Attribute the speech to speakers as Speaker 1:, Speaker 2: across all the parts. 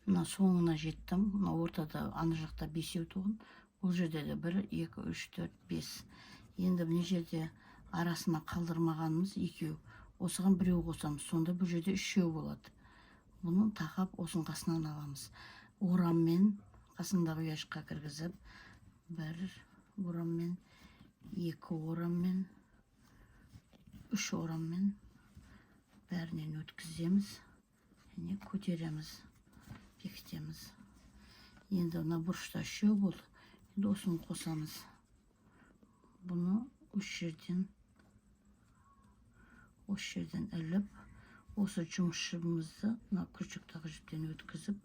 Speaker 1: мына соңына жеттім. Мына ортада ана жақта 5 тұғын. Бұл жерде де 1, 2, 3, 4, 5. Енді мына жерде арасына қалдырмағанымыз 2. Осыған 1 қосамыз. Сонда бұл жерде 3 болады. Бұны тақап осының қасынан аламыз. Ораммен қасындағы ұяшыққа кіргізіп, 1 ораммен, 2 ораммен, 3 ораммен бәрінен өткіземіз. Және көтереміз, бекітеміз. Енді мына бұрышта 3 болды. Енді осыны қосамыз. Бұны осы жерден іліп, осы жұмыс жібімізді мына күршіктағы жіптен өткізіп,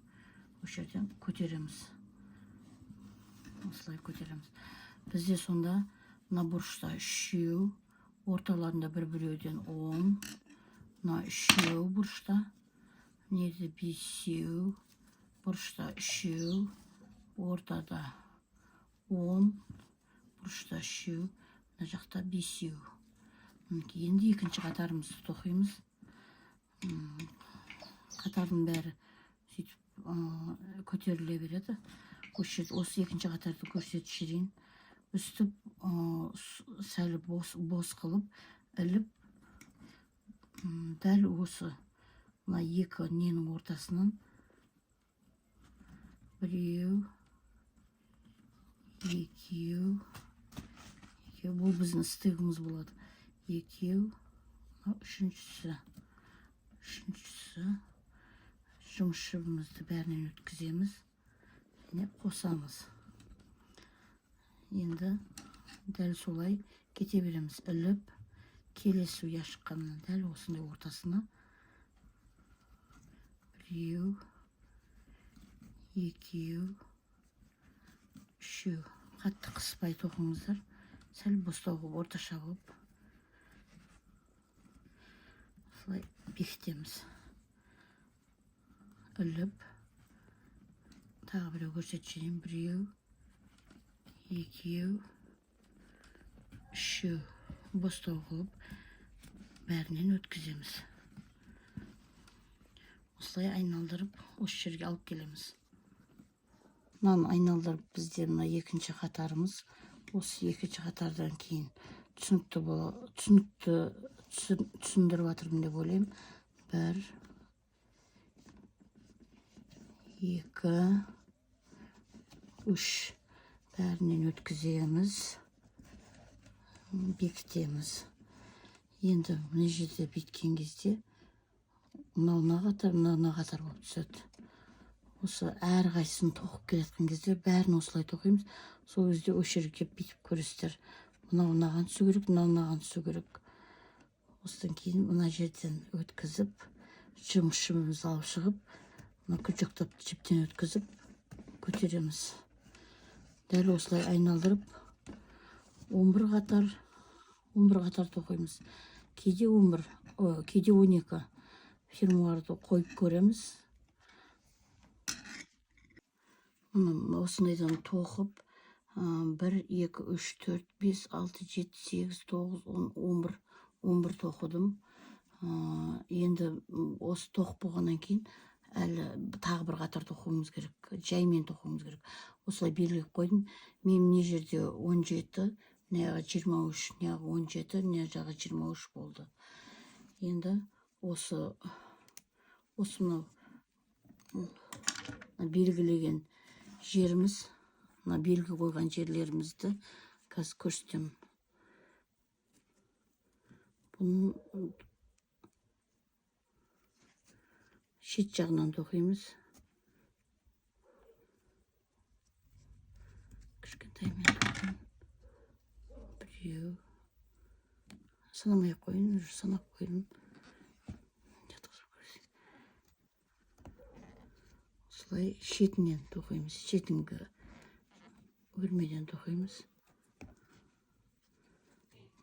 Speaker 1: осы жерден көтереміз. Осылай көтереміз. Бізде сонда мына бұрышта 3, орталарында 1-1-ден 10, мына 3 бұрышта, неде 5, бұрышта 3, ортада 10, бұрышта 3, мына жақта 5. Енді екінші қатарымызды тоқимыз. Қатардың бәрі көтеріле береді. Осы екінші қатарды көрсетіп жіберейін. Үсті сәл бос қылып, іліп, дәл осы мына 2 ненің ортасынан 1, 2, бұл біздің стығымыз болады. 2, үшіншісі. Жұмыс жібімізді бәрінен өткіземіз. Және қосамыз. Енді дәл солай кете береміз. Іліп, келесі ұяшыққаннан дәл осындай ортасына 1, 2, 3. Қатты қыспай тоқыңыздар. Сәл бостау қылып, орташа қылып. Солай бекітеміз. Іліп, тағы біреу көрсетшейін. 1, 2, 3. Бостау қылып, бәрінен өткіземіз. Осылай айналдырып, осы жерге алып келеміз. Мынаны айналдырып, бізде мына екінші қатарымыз. Осы екінші қатардан кейін түсінікті түсіндіріп жатырмын деп ойлаймын. 1, 2, 3. Бәрінен өткіземіз, бекітеміз. Енді мына жерде бекіткен кезде мына қатар болып түседі. Осы әр қайсысын тоқып келеткен кезде бәрін осылай тоқимыз. Сол кезде осы жерге келіп бүйтіп көресіздер. Мынаған түсу керек, мынаған түсу керек. Осыдан кейін мына жерден өткізіп, жұмыс жібімізді алып шығып, мына күршіктап жіптен өткізіп, көтереміз. Дәл осылай айналдырып, 11 қатар тоқимыз. Кейде 11, кейде 12 фермуарды қойып көреміз. Осындайдан тоқып, 1, 2, 3, 4, 5, 6, 7, 8, 9, 10, 11 тоқыдым. Енді осы тоқып болғаннан кейін әлі тағы бір қатар тоқуымыз керек. Жаймен тоқуымыз керек. Осылай белгілеп қойдым. Мен не жерде 17, не жағы 23, не жағы 17, не жағы 23 болды. Енді осы мынау белгілеген жеріміз, мына белгі қойған жерлерімізді қазір көрсетемін. Бұны шет жағынан тоқимыз. Кішкентаймен тоқимын. 1, санамай қойын, санап қойын. Осылай шетінен тоқимыз, шетінгі өрмеден тоқимыз.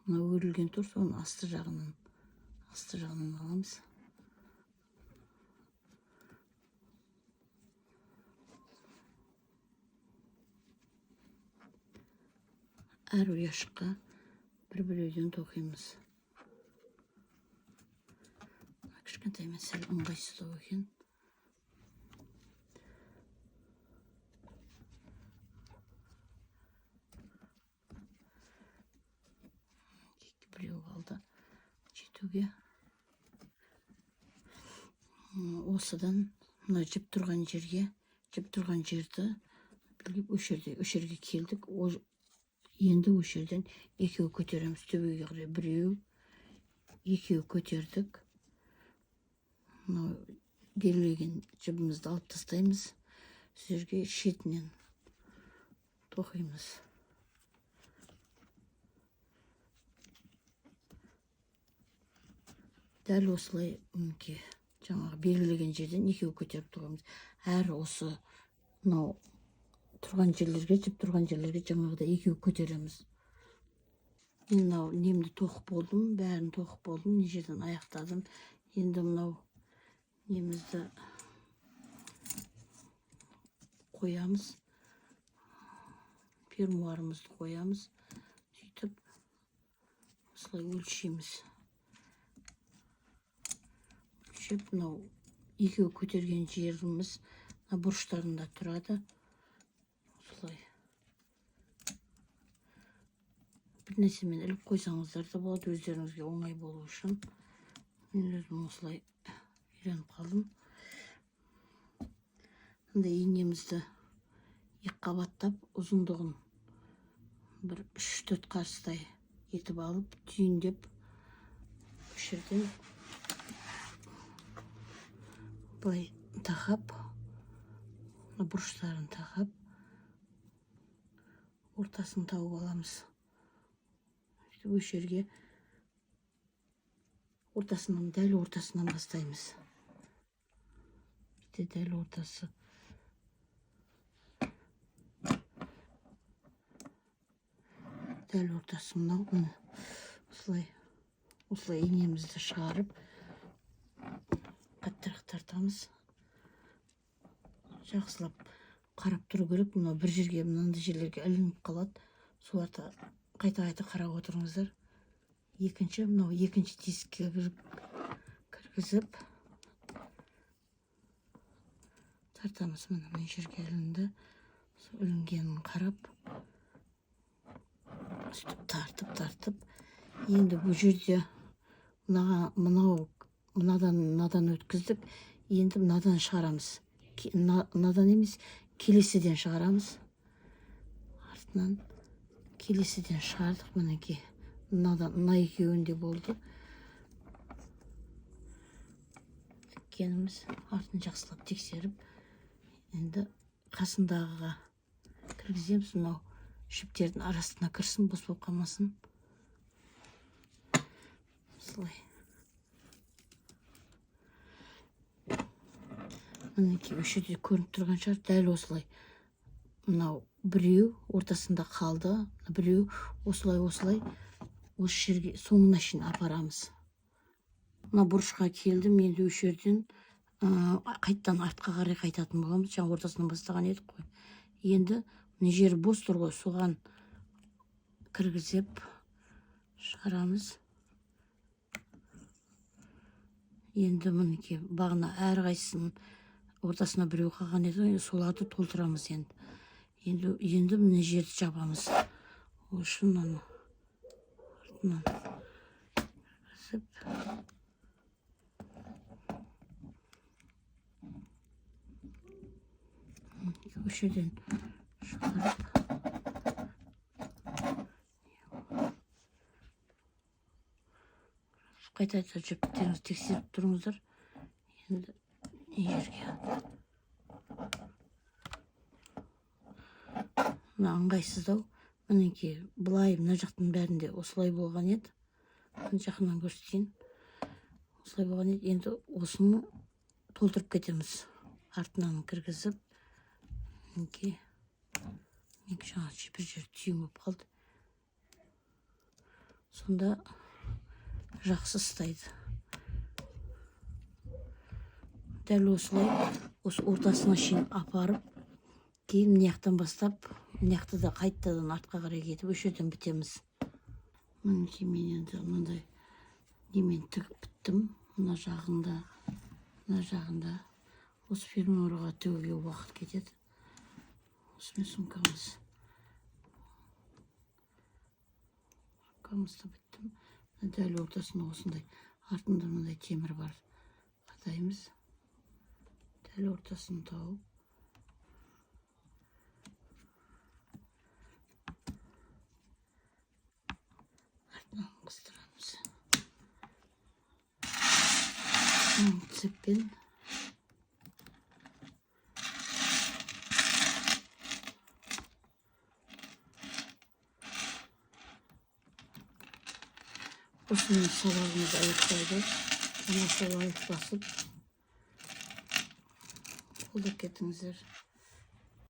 Speaker 1: Мына өрілген тұр, соны асты жағынан аламыз. Әр ұяшыққа бір-біреуден тоқимыз. Кішкентаймен сәл ыңғайсыздау екен. біреу қалды жетуге. Осыдан мына жіп тұрған жерді біліп өш жерге келдік. Енді өш жерден екеу көтереміз төбеге қарай. Біреу, екеу көтердік. Мынау белгілеген жібімізді алып тастаймыз. Жерге шетінен тоқимыз. Дәл осылай мінекей жаңағы белгілеген жерден екеу көтеріп тұрғанбыз. Әрі осы мынау тұрған жерлерге, жіп тұрған жерлерге жаңағыда екеу көтереміз. Мен мынау немді тоқып болдым, бәрін тоқып болдым, не жерден аяқтадым. Енді мынау немізді қоямыз, фермуарымызды қоямыз, сөйтіп осылай өлшейміз. Мынау екеу көтерген жеріміз бұрыштарында тұрады. Осылай бір нәрсемен іліп қойсаңыздар да болады, өздеріңізге оңай болу үшін. Мен өзім осылай үйреніп қалдым. Мындай инемізді екі қабаттап, ұзындығын бір 3-4 қарыстай етіп алып, түйіндеп, осы жерден былай тақап, бұрыштарын тақап, ортасын тауып аламыз. Осы жерге дәл ортасынан бастаймыз. Дәл ортасы. Дәл ортасы мынау. Осылай инемізді шығарып, қаттырақ тартамыз. Жақсылап қарап тұру керек. Мынау бір жерге, мынандай жерлерге ілініп қалады. Соларды қайта-қайта қарап отырыңыздар. Мынау екінші тесікке кіргізіп тартамыз. Мына жерге ілінді. Ілінгенін қарап, сөйтіп тартып. Енді бұл жерде мынадан өткіздік. Енді мынадан шығарамыз. Мынадан емес, келесіден шығарамыз. Артынан келесіден шығардық. Мінекей мына екеуінде болды. Тіккеніміз артын жақсылап тексеріп, енді қасындағыға кіргіземіз. Мынау жіптердің арасына кірсін, бос болып қалмасын. Осылай. Мінекей осы жерде көрініп тұрған шығар, дәл осылай. Мынау біреу ортасында қалды, біреу осылай осы жерге соңына шейін апарамыз. Мына бұрышқа келдім, енді осы жерден қайттан артқа қарай қайтатын боламыз. Жаңа ортасынан бастаған едік қой. Енді мына жері бос тұр ғой, соған кіргізіп шығарамыз. Енді мінекей бағына әрқайсысын ортасына біреу қалған еді, соларды толтырамыз енді. Енді мына жерді жабамыз. Үшін артынан кіргізіп осы жерден шығарып қайта жіптеріңізді тексеріп тұрыңыздар. Енді жерге мына ыңғайсыздау. Мінекей былай мына жақтың бәрінде осылай болған еді. Жақынан көрсетейін. Осылай болған еді. Енді осыны толтырып кетеміз. Артынан кіргізіп, мінекей жаңа бір жер түйін болып қалды. Сонда жақсы ұстайды. Дәл осылай, осы ортасына шейін апарып, кейін мына жақтан бастап, мына жақты да қайтадан артқа қарай кетіп, осы жерден бітеміз. Мінекей мен енді мынандай немен тігіп біттім. Мына жағында. Осы фермуарға тігуге уақыт кетеді. Осымен сумкамызды біттім. дәл ортасында осындай артында мындай темір бар қадаймыз. Дәл ортасын тауып артынан қыстырамыз. Цеппен осымен сабағымыз аяқталды. Тамаша лайк басып қолдап кетіңіздер.